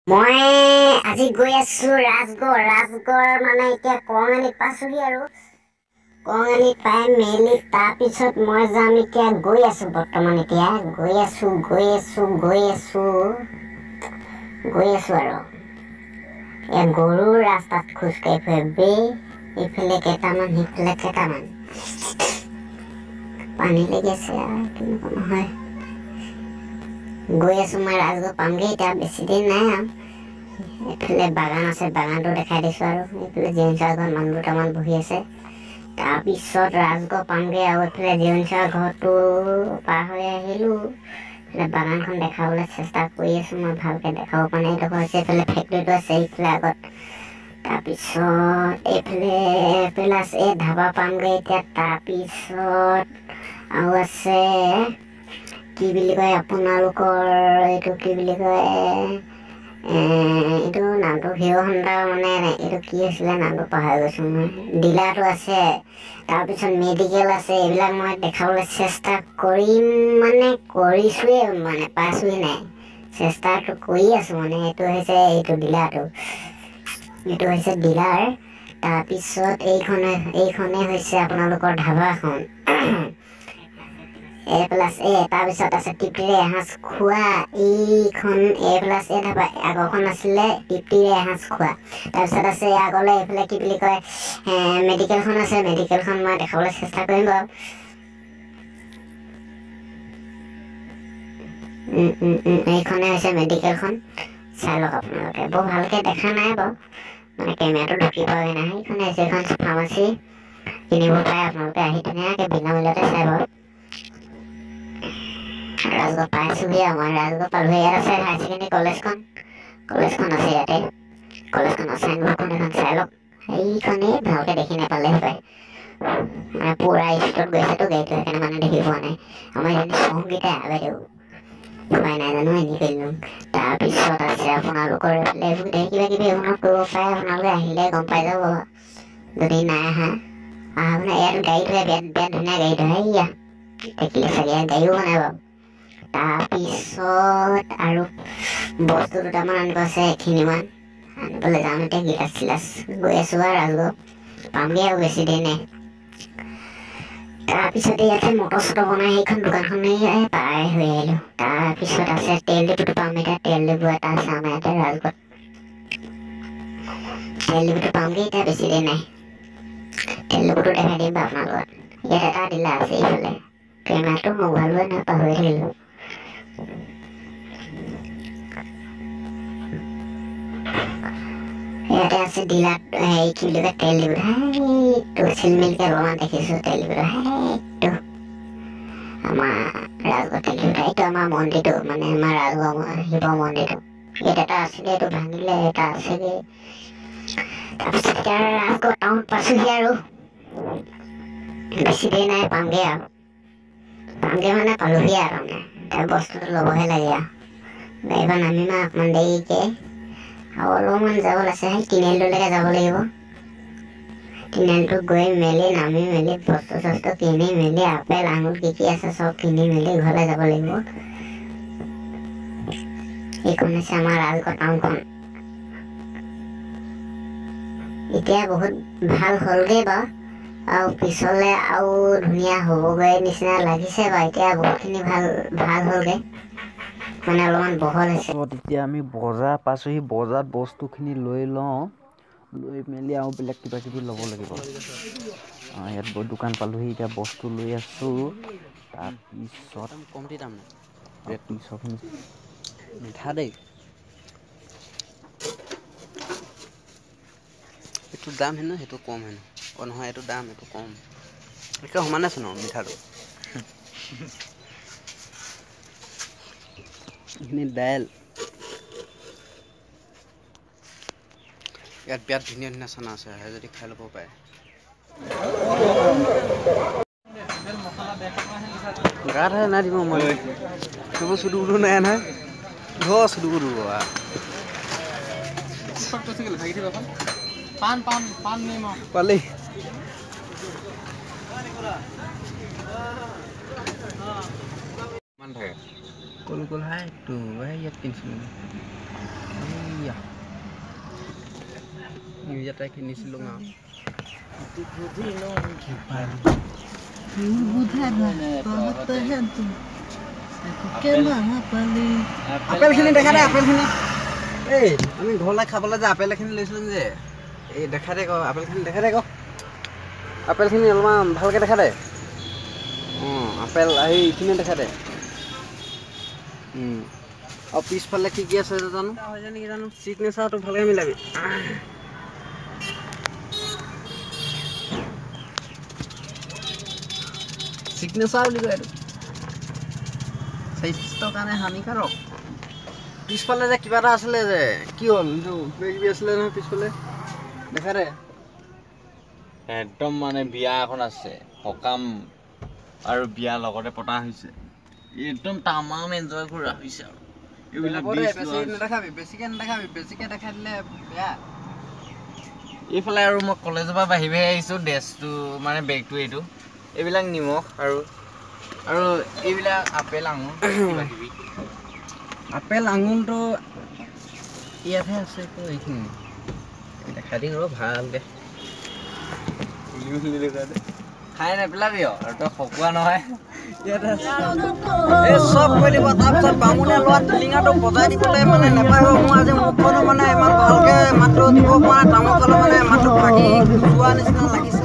মই আজি গৈ আছো ৰাজগড় মানে এতিয়া কঙালী পাছোহি আৰু কঙালী পাই মেলি তাৰপিছত মই যাম এতিয়া গৈ আছো বৰ্তমান এতিয়া গৈ আছো আৰু গৰুৰ ৰাস্তাত খোজকাঢ়ি ফুৰে এইফালে কেইটামান সিফালে কেইটামান পানী লাগি আছে আৰু তেনেকুৱা নহয় গৈ আছো মই ৰাজগড় পামগৈ এতিয়া বেছি দিন নাই আৰু এইফালে বাগান আছে বাগানটো দেখাই দিছো আৰু এইফালে জিৰণি ঘৰত মানুহ দুটামান বহি আছে তাৰপিছত ৰাজগড় পামগৈ আৰু এইফালে জিৰণি ঘৰটো পাৰ হৈ আহিলোঁ বাগানখন দেখাবলৈ চেষ্টা কৰি আছো মই ভালকৈ দেখাব পৰা নাই এইডোখৰ হৈছে এইফালে ফেক্টৰীটো আছে এইফালে আগত তাৰপিছত এইফালে আছে এই ধাবা পামগৈ এতিয়া তাৰপিছত আৰু আছে কি বুলি কয় আপোনালোকৰ এইটো কি বুলি কয় এইটো নামটো হিৰ' হণ্ডা মানে এইটো কি আছিলে নামটো পাহৰি গৈছোঁ মই ডিলাৰটো আছে তাৰপিছত মেডিকেল আছে এইবিলাক মই দেখাবলৈ চেষ্টা কৰিম মানে কৰিছোঁৱে মানে পাইছোঁহি নাই চেষ্টাটো কৰি আছোঁ মানে এইটো হৈছে ডিলাৰ তাৰপিছত এইখনে হৈছে আপোনালোকৰ ধাবাখন তাৰপিছত আছে তৃপ্তিৰে এসাঁজ খোৱা এইখন ধাবা আগৰখন আছিলে তৃপ্তিৰে এসাঁজ খোৱা তাৰপিছত আছে আগলৈ এইফালে কি বুলি কয় মেডিকেলখন আছে মেডিকেলখন মই দেখাবলৈ চেষ্টা কৰিম বাৰু এইখনে হৈছে মেডিকেলখন চাই লওক আপোনালোকে বৰ ভালকৈ দেখা নাই বাৰু মানে কেমেৰাটো ঢুকি পোৱাগৈ নাই এইখনে হৈছে এইখন ফাৰ্মাচী কিনিব পাৰে আপোনালোকে আহি ধুনীয়াকৈ বিনামূলীয়াতে চাই বাৰু ৰাজগড় পাইছোঁহি আমাৰ ৰাজগড় পালোহি ইয়াত আছে হায়াৰ ছেকেণ্ডেৰী কলেজখন আছে ইয়াতে কলেজখনৰ চাইনবোৰ্ডখন এখন চাই লওক এইখনেই ভালকৈ দেখি নাপালে পায় মানে পূৰা স্পীডত গৈছেতো গাড়ীটো সেইকাৰণে মানে দেখি পোৱা নাই আমাৰ ইয়াত চংকেইটাই আগতে খোৱাই নাই জানো এনেই কৰিলোঁ তাৰপিছত আছে আপোনালোকৰ এইফালে কিবা কিবি এইবোৰত কৰিব পাৰে আপোনালোকে আহিলে গম পাই যাব যদি নাই মানে ইয়াত গাড়ীটো বিৰাট ধুনীয়া গাড়ীটো সেয়া দেখিলে চাগে গাড়ীও বনাই বাৰু তাৰপিছত আৰু বস্তু দুটামান আনিব আছে এইখিনিমান আনিবলৈ যাম এতিয়া গিলাচ গৈ আছোঁ আৰু ৰাজগড় পামগৈ আৰু বেছি দেৰি নাই তাৰপিছতে ইয়াতে মটৰ চটৰ বনাই সেইখন দোকানখনেই পাৰ হৈ আহিলোঁ তাৰপিছত আছে তেল ডিপুটো পাম এতিয়া তেল ডিপু এটা আছে আমাৰ ইয়াতে ৰাজগড়ত তেল ডিপুটো পামগৈ এতিয়া বেছি দেৰি নাই তেল ডিপুটো দেখাই দিম বাৰু আপোনালোকক ইয়াত এটা ডিলাৰ আছে এইফালে কেমেৰাটো মোবাইলো নাই পাহৰি থাকিলোঁ ইয়াতে আছে ডিলাৰ হেৰি কি বুলি কয় তেল ডিপুটো সেইটো চিলমিলকৈ অলপমান দেখিছোঁ তেল ডিপুটো সেইটো আমাৰ ৰাজগড় তেল ডিপুটো এইটো আমাৰ মন্দিৰটো মানে আমাৰ ৰাজগড় শিৱ মন্দিৰটো ইয়াত এটা আছিলে এইটো ভাঙিলে এটা আছেগৈ তাৰপিছত এতিয়া ৰাজগড় টাউন পাইছোঁহি আৰু বেছি দেৰি নাই পামগৈ মানে পালোহি আৰু মানে তাৰ বস্তুটো ল'বহে লাগে আৰু গাড়ীখন নামিম আৰু অকণমান দেৰিকৈ আৰু অলপমান যাব আছে সেই তিনিআলিটোলৈকে যাব লাগিব তিনিআলিটো গৈ মেলি নামি মেলি বস্তু চস্তু কিনি মেলি আপেল আঙুৰ কি আছে চব কিনি মেলি ঘৰলৈ যাব লাগিব এইখন হৈছে আমাৰ ৰাজগড় টাউনখন এতিয়া বহুত ভাল হ'লগৈ বাৰু আৰু পিছলৈ আৰু ধুনীয়া হ'বগৈ নিচিনা লাগিছে বাৰু এতিয়া বহুতখিনি ভাল হ'লগৈ মানে অলপমান বহল হৈছে এতিয়া আমি বজাৰ পাইছোঁহি বজাৰত বস্তুখিনি লৈ লওঁ লৈ মেলি আৰু বেলেগ কিবা কিবি ল'ব লাগিব ইয়াত দোকান পালোঁহি এতিয়া বস্তু লৈ আছোঁ তাৰপিছত কমতি দাম নাই পিছৰখিনি মিঠা দেই এইটো দাম হেনো সেইটো কম হেনো নহয় এইটো দাম এইটো কম একে সমানেচোন আৰু মিঠাটো এইখিনি দাইল ইয়াত বিৰাট ধুনীয়া ধুনীয়া চানা আছে আহে যদি খাই ল'ব পাৰে গাতহে নাই দিব মই সেইবোৰ চুদুগুদু নাই নহয় ঘৰ চুদুগুদু পালি কল হাই তো ইয়াত কিনিছিলোঁ নিজতে কিনিছিলোঁ আৰু আপেলখিনি দেখা দে আপেলখিনি এই আমি ঘৰলৈ খাবলৈ যে আপেল এখিনি লৈছিলোঁ যে এই দেখা দে আকৌ আপেলখিনি দেখা দে আকৌ আপেলখিনি অলপমান ভালকৈ দেখা দে আপেল এইখিনি দেখা দে আৰু পিছফালে কি কি আছে জানো হৈ যায় নেকি জানো চিগনেচাৰটো ভালকৈ মিলাবি চিগনেচাৰ বুলি কয় এইটো স্বাস্থ্যৰ কাৰণে হানিকাৰক পিছফালে যে কিবা এটা আছিলে যে কি হ'ল এইটো কিবা কিবি আছিলে নহয় পিছফালে দেখা দে একদম মানে বিয়া এখন আছে সকাম আৰু বিয়া লগতে পতা হৈছে একদম তামাম এনজয় কৰা হৈছে আৰু এইবিলাক নেদেখাবি বেছিকৈ দেখাই দিলে বেয়া এইফালে আৰু মই কলেজৰ পৰা বাঢ়ি আহিছোঁ ড্ৰেছটো মানে বেগটো এইটো এইবিলাক নিমখ আৰু এইবিলাক আপেল আঙুৰ আপেল আঙুৰটো ইয়াতহে আছে এইখিনি দেখা দিম ৰ ভালকৈ খাই নেপেলাবি আৰু তই খকুৱা নহয় এই চব কৈ দিব তাৰপিছত বামুণে লোৱা টিলিঙাটো বজাই দিবলৈ মানে নেপায় মোৰ আজি মুখখনো মানে ইমান ভালকৈ মাতটো দিব পৰা নাই তামোল খালে মানে মাতটো ভাগি যোৱা নিচিনা লাগিছে